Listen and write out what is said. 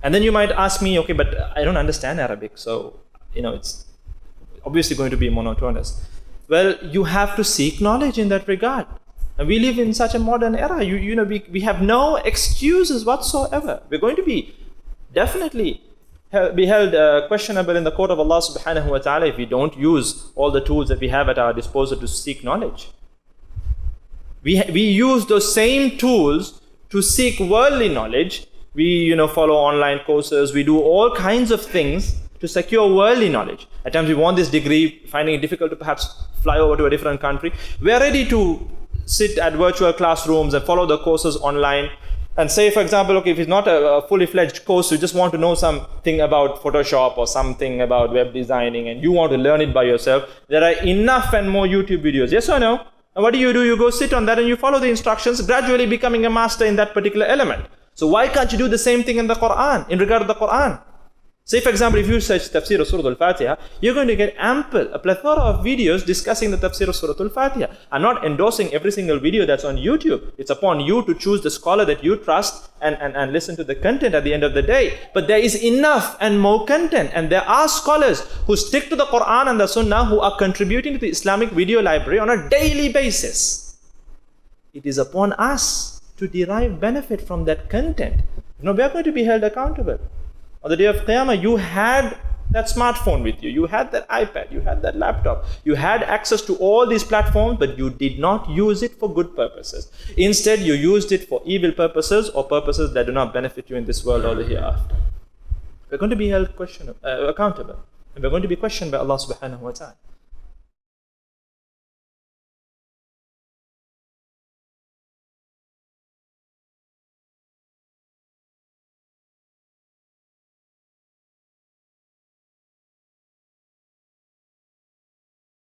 And then you might ask me, okay, but I don't understand Arabic, so it's obviously going to be monotonous. Well, you have to seek knowledge in that regard. And we live in such a modern era. We have no excuses whatsoever. We're going to be definitely be held questionable in the court of Allah subhanahu wa ta'ala if we don't use all the tools that we have at our disposal to seek knowledge. We use those same tools to seek worldly knowledge. We follow online courses. We do all kinds of things to secure worldly knowledge. At times we want this degree, finding it difficult to perhaps fly over to a different country. We are ready to sit at virtual classrooms and follow the courses online. And say, for example, okay, if it's not a fully fledged course, you just want to know something about Photoshop or something about web designing and you want to learn it by yourself, there are enough and more YouTube videos. Yes or no? And what do? You go sit on that and you follow the instructions, gradually becoming a master in that particular element. So why can't you do the same thing in the Quran, in regard to the Quran? Say, for example, if you search Tafsir of Surah Al-Fatiha, you're going to get a plethora of videos discussing the Tafsir of Surah Al-Fatiha. I'm not endorsing every single video that's on YouTube. It's upon you to choose the scholar that you trust and listen to the content at the end of the day. But there is enough and more content. And there are scholars who stick to the Quran and the Sunnah who are contributing to the Islamic video library on a daily basis. It is upon us to derive benefit from that content. We are going to be held accountable. On the day of Qiyamah, you had that smartphone with you, you had that iPad, you had that laptop, you had access to all these platforms, but you did not use it for good purposes. Instead, you used it for evil purposes or purposes that do not benefit you in this world or the hereafter. We're going to be held accountable, and we're going to be questioned by Allah subhanahu wa ta'ala.